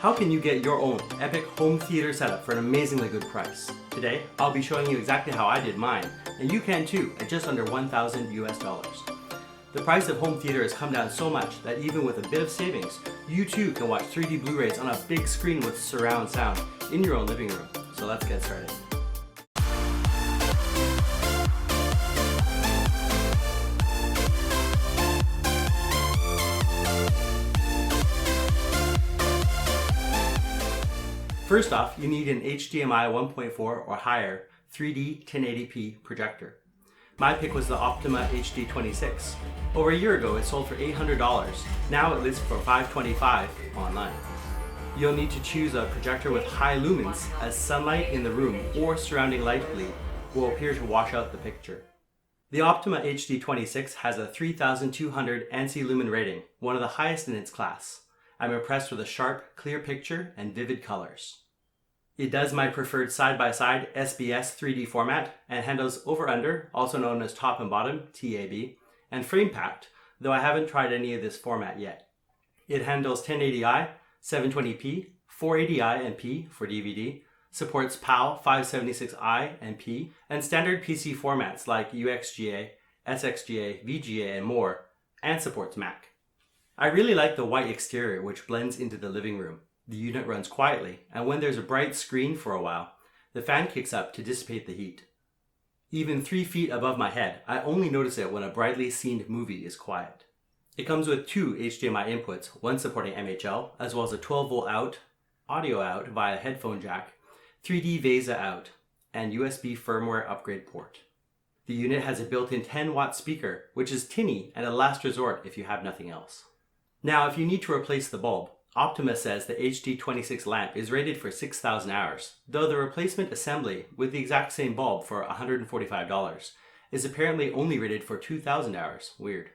How can you get your own epic home theater setup for an amazingly good price? Today, I'll be showing you exactly how I did mine, and you can too at just under $1,000 US. The price of home theater has come down so much that even with a bit of savings, you too can watch 3D Blu-rays on a big screen with surround sound in your own living room. So let's get started. First off, you need an HDMI 1.4 or higher 3D 1080p projector. My pick was the Optoma HD26. Over a year ago, it sold for $800. Now it lists for $525 online. You'll need to choose a projector with high lumens, as sunlight in the room or surrounding light bleed will appear to wash out the picture. The Optoma HD26 has a 3200 ANSI lumen rating, one of the highest in its class. I'm impressed with a sharp, clear picture and vivid colors. It does my preferred side-by-side SBS 3D format and handles over-under, also known as top and bottom, TAB, and frame-packed, though I haven't tried any of this format yet. It handles 1080i, 720p, 480i and P for DVD, supports PAL 576i and P, and standard PC formats like UXGA, SXGA, VGA, and more, and supports Mac. I really like the white exterior, which blends into the living room. The unit runs quietly, and when there's a bright screen for a while, the fan kicks up to dissipate the heat. Even 3 feet above my head, I only notice it when a brightly scened movie is quiet. It comes with 2 HDMI inputs, one supporting MHL, as well as a 12-volt out, audio out via headphone jack, 3D VESA out, and USB firmware upgrade port. The unit has a built-in 10-watt speaker, which is tinny and a last resort if you have nothing else. Now, if you need to replace the bulb, Optoma says the HD26 lamp is rated for 6,000 hours, though the replacement assembly with the exact same bulb for $145 is apparently only rated for 2,000 hours. Weird.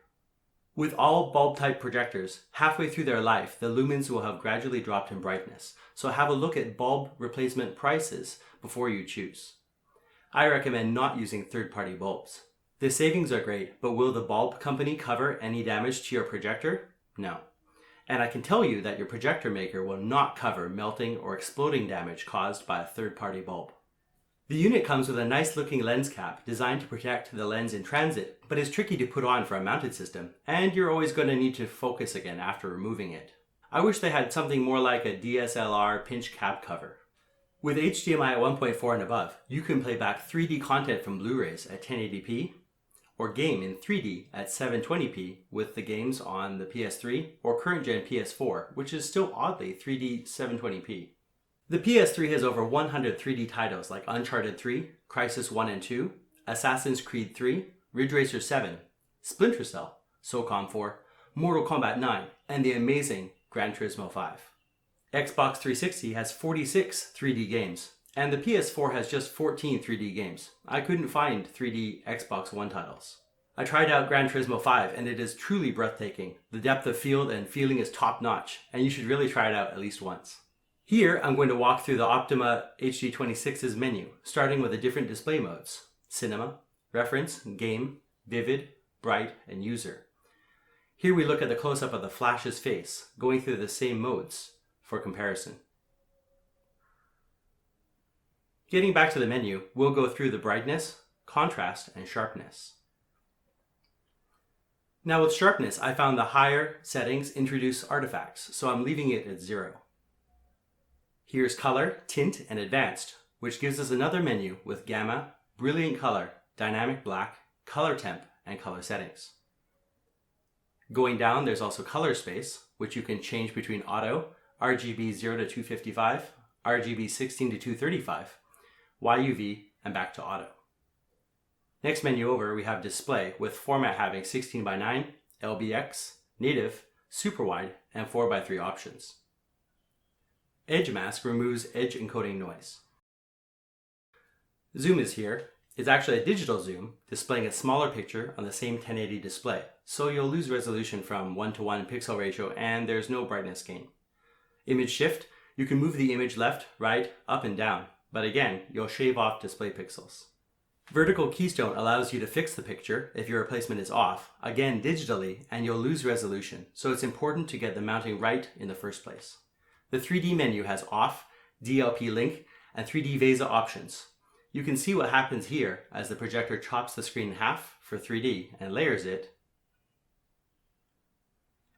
With all bulb-type projectors, halfway through their life, the lumens will have gradually dropped in brightness, so have a look at bulb replacement prices before you choose. I recommend not using third-party bulbs. The savings are great, but will the bulb company cover any damage to your projector? No. And I can tell you that your projector maker will not cover melting or exploding damage caused by a third-party bulb. The unit comes with a nice looking lens cap designed to protect the lens in transit, but is tricky to put on for a mounted system, and you're always going to need to focus again after removing it. I wish they had something more like a DSLR pinch cap cover. With HDMI at 1.4 and above, you can play back 3D content from Blu-rays at 1080p, or game in 3D at 720p with the games on the PS3 or current gen PS4, which is still oddly 3D 720p. The PS3 has over 100 3D titles like Uncharted 3, Crysis 1 and 2, Assassin's Creed 3, Ridge Racer 7, Splinter Cell, SOCOM 4, Mortal Kombat 9, and the amazing Gran Turismo 5. Xbox 360 has 46 3D games, and the PS4 has just 14 3D games. I couldn't find 3D Xbox One titles. I tried out Gran Turismo 5 and it is truly breathtaking. The depth of field and feeling is top notch, and you should really try it out at least once. Here, I'm going to walk through the Optoma HD26's menu, starting with the different display modes: Cinema, Reference, Game, Vivid, Bright, and User. Here we look at the close-up of the Flash's face, going through the same modes for comparison. Getting back to the menu, we'll go through the brightness, contrast, and sharpness. Now with sharpness, I found the higher settings introduce artifacts, so I'm leaving it at 0. Here's color, tint, and advanced, which gives us another menu with gamma, brilliant color, dynamic black, color temp, and color settings. Going down, there's also color space, which you can change between auto, RGB 0 to 255, RGB 16 to 235, YUV, and back to auto. Next menu over, we have display, with format having 16:9, LBX, native, super wide, and 4:3 options. Edge mask removes edge encoding noise. Zoom is here. It's actually a digital zoom, displaying a smaller picture on the same 1080 display, so you'll lose resolution from 1:1 pixel ratio and there's no brightness gain. Image shift, you can move the image left, right, up, and down, but again, you'll shave off display pixels. Vertical keystone allows you to fix the picture if your replacement is off, again digitally, and you'll lose resolution, so it's important to get the mounting right in the first place. The 3D menu has off, DLP Link, and 3D VESA options. You can see what happens here as the projector chops the screen in half for 3D and layers it.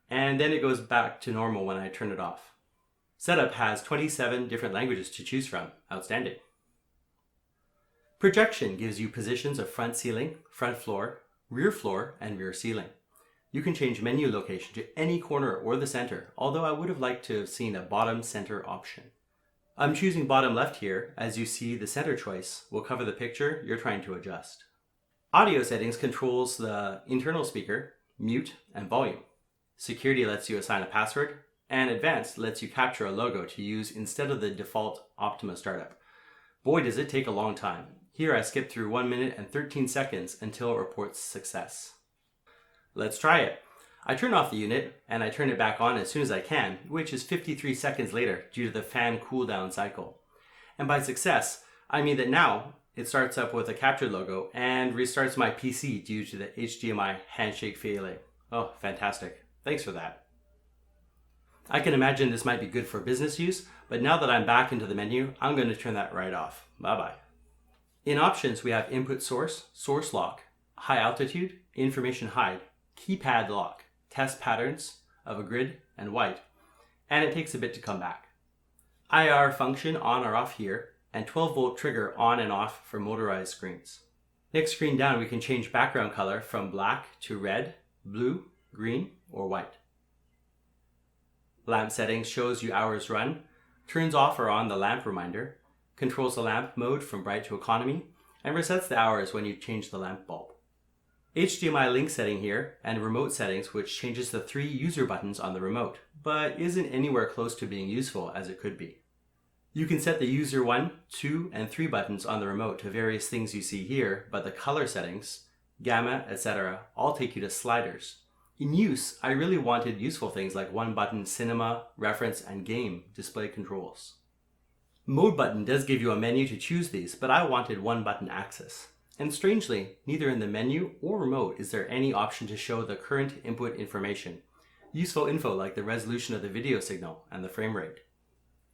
And then it goes back to normal when I turn it off. Setup has 27 different languages to choose from. Outstanding. Projection gives you positions of front ceiling, front floor, and rear ceiling. You can change menu location to any corner or the center, although I would have liked to have seen a bottom center option. I'm choosing bottom left here. As you see, the center choice will cover the picture you're trying to adjust. Audio settings controls the internal speaker, mute, and volume. Security lets you assign a password, and Advanced lets you capture a logo to use instead of the default Optoma startup. Boy, does it take a long time. Here I skip through 1 minute and 13 seconds until it reports success. Let's try it. I turn off the unit and I turn it back on as soon as I can, which is 53 seconds later due to the fan cooldown cycle. And by success, I mean that now it starts up with a captured logo and restarts my PC due to the HDMI handshake failing. Oh, fantastic. Thanks for that. I can imagine this might be good for business use, but now that I'm back into the menu, I'm going to turn that right off. Bye-bye. In options, we have input source, source lock, high altitude, information hide, keypad lock, test patterns of a grid and white, and it takes a bit to come back. IR function on or off here, and 12-volt trigger on and off for motorized screens. Next screen down, we can change background color from black to red, blue, green, or white. Lamp settings shows you hours run, turns off or on the lamp reminder, controls the lamp mode from bright to economy, and resets the hours when you change the lamp bulb. HDMI link setting here, and remote settings, which changes the 3 user buttons on the remote, but isn't anywhere close to being useful as it could be. You can set the user 1, 2, and 3 buttons on the remote to various things you see here, but the color settings, gamma, etc. all take you to sliders. In use, I really wanted useful things like 1-button cinema, reference, and game display controls. Mode button does give you a menu to choose these, but I wanted 1-button access. And strangely, neither in the menu or remote is there any option to show the current input information. Useful info like the resolution of the video signal and the frame rate.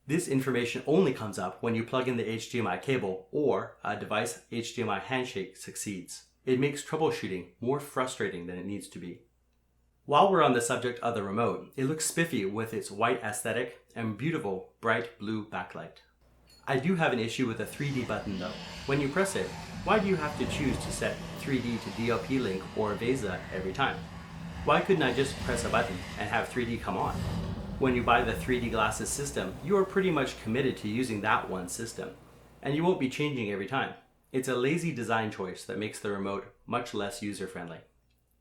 This information only comes up when you plug in the HDMI cable or a device HDMI handshake succeeds. It makes troubleshooting more frustrating than it needs to be. While we're on the subject of the remote, it looks spiffy with its white aesthetic and beautiful bright blue backlight. I do have an issue with the 3D button though. When you press it, why do you have to choose to set 3D to DLP Link or VESA every time? Why couldn't I just press a button and have 3D come on? When you buy the 3D glasses system, you are pretty much committed to using that one system, and you won't be changing every time. It's a lazy design choice that makes the remote much less user-friendly.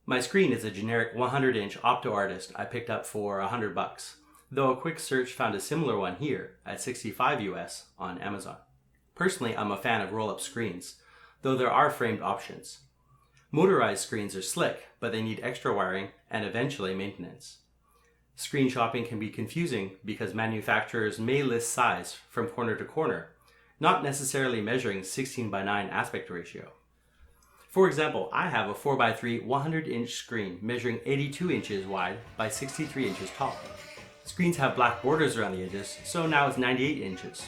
My screen is a generic 100-inch Opto Artist I picked up for $100, though a quick search found a similar one here at $65 US on Amazon. Personally, I'm a fan of roll-up screens, though there are framed options. Motorized screens are slick, but they need extra wiring and eventually maintenance. Screen shopping can be confusing because manufacturers may list size from corner to corner, not necessarily measuring 16:9 aspect ratio. For example, I have a 4x3 100-inch screen measuring 82 inches wide by 63 inches tall. Screens have black borders around the edges, so now it's 98 inches.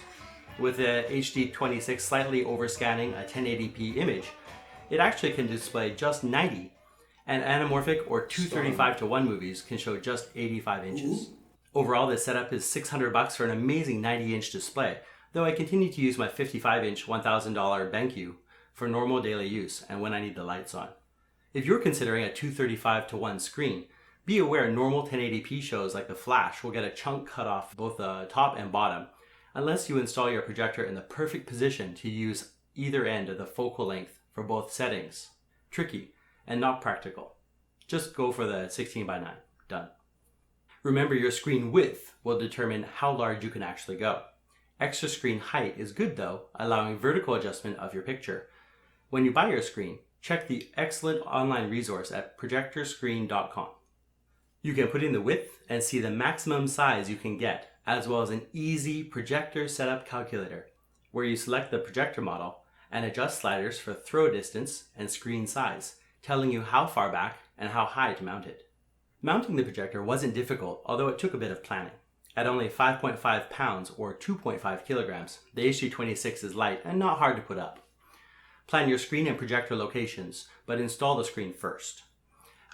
With a HD26 slightly overscanning a 1080p image, it actually can display just 90, and anamorphic or 235:1 movies can show just 85 inches. Overall, this setup is $600 for an amazing 90-inch display, though I continue to use my 55-inch $1,000 BenQ for normal daily use and when I need the lights on. If you're considering a 235:1 screen, be aware normal 1080p shows like The Flash will get a chunk cut off both the top and bottom unless you install your projector in the perfect position to use either end of the focal length for both settings. Tricky and not practical. Just go for the 16:9. Done. Remember, your screen width will determine how large you can actually go. Extra screen height is good though, allowing vertical adjustment of your picture. When you buy your screen, check the excellent online resource at projectorscreen.com. You can put in the width and see the maximum size you can get, as well as an easy projector setup calculator, where you select the projector model and adjust sliders for throw distance and screen size, telling you how far back and how high to mount it. Mounting the projector wasn't difficult, although it took a bit of planning. At only 5.5 pounds or 2.5 kilograms, the HD26 is light and not hard to put up. Plan your screen and projector locations, but install the screen first.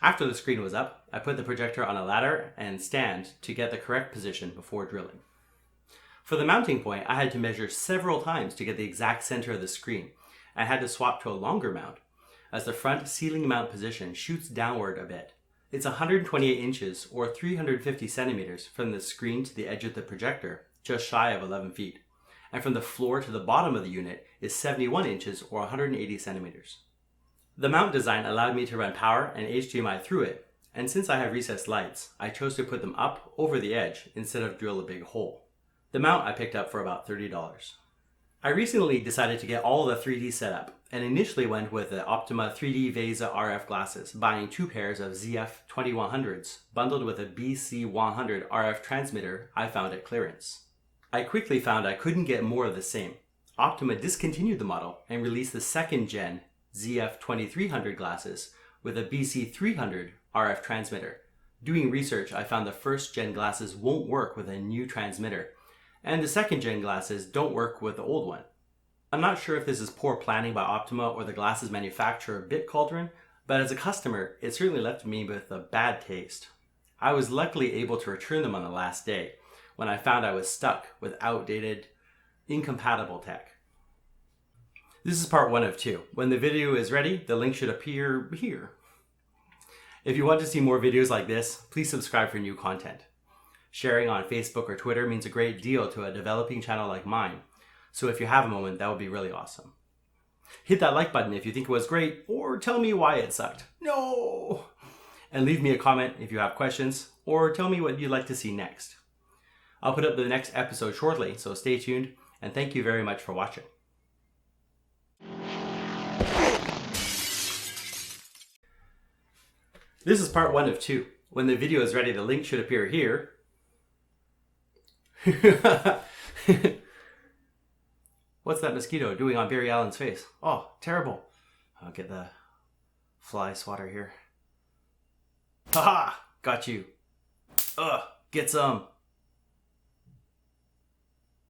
After the screen was up, I put the projector on a ladder and stand to get the correct position before drilling. For the mounting point, I had to measure several times to get the exact center of the screen. I had to swap to a longer mount, as the front ceiling mount position shoots downward a bit. It's 128 inches or 350 centimeters from the screen to the edge of the projector, just shy of 11 feet. And from the floor to the bottom of the unit is 71 inches or 180 centimeters. The mount design allowed me to run power and HDMI through it, and since I have recessed lights, I chose to put them up over the edge instead of drill a big hole. The mount I picked up for about $30. I recently decided to get all the 3D set up, and initially went with the Optoma 3D VESA RF glasses, buying 2 pairs of ZF 2100s, bundled with a BC100 RF transmitter I found at clearance. I quickly found I couldn't get more of the same. Optoma discontinued the model and released the second gen ZF 2300 glasses with a BC300 RF transmitter. Doing research, I found the first gen glasses won't work with a new transmitter, and the second gen glasses don't work with the old one. I'm not sure if this is poor planning by Optoma or the glasses manufacturer Bit Cauldron, but as a customer, it certainly left me with a bad taste. I was luckily able to return them on the last day, when I found I was stuck with outdated, incompatible tech. This is part 1 of 2. When the video is ready, the link should appear here. If you want to see more videos like this, please subscribe for new content. Sharing on Facebook or Twitter means a great deal to a developing channel like mine, so if you have a moment, that would be really awesome. Hit that like button if you think it was great, or tell me why it sucked. No! And leave me a comment if you have questions, or tell me what you'd like to see next. I'll put up the next episode shortly, so stay tuned, and thank you very much for watching. This is part 1 of 2. When the video is ready, the link should appear here. What's that mosquito doing on Barry Allen's face? Oh, terrible. I'll get the fly swatter here. Haha! Got you. Ugh, get some.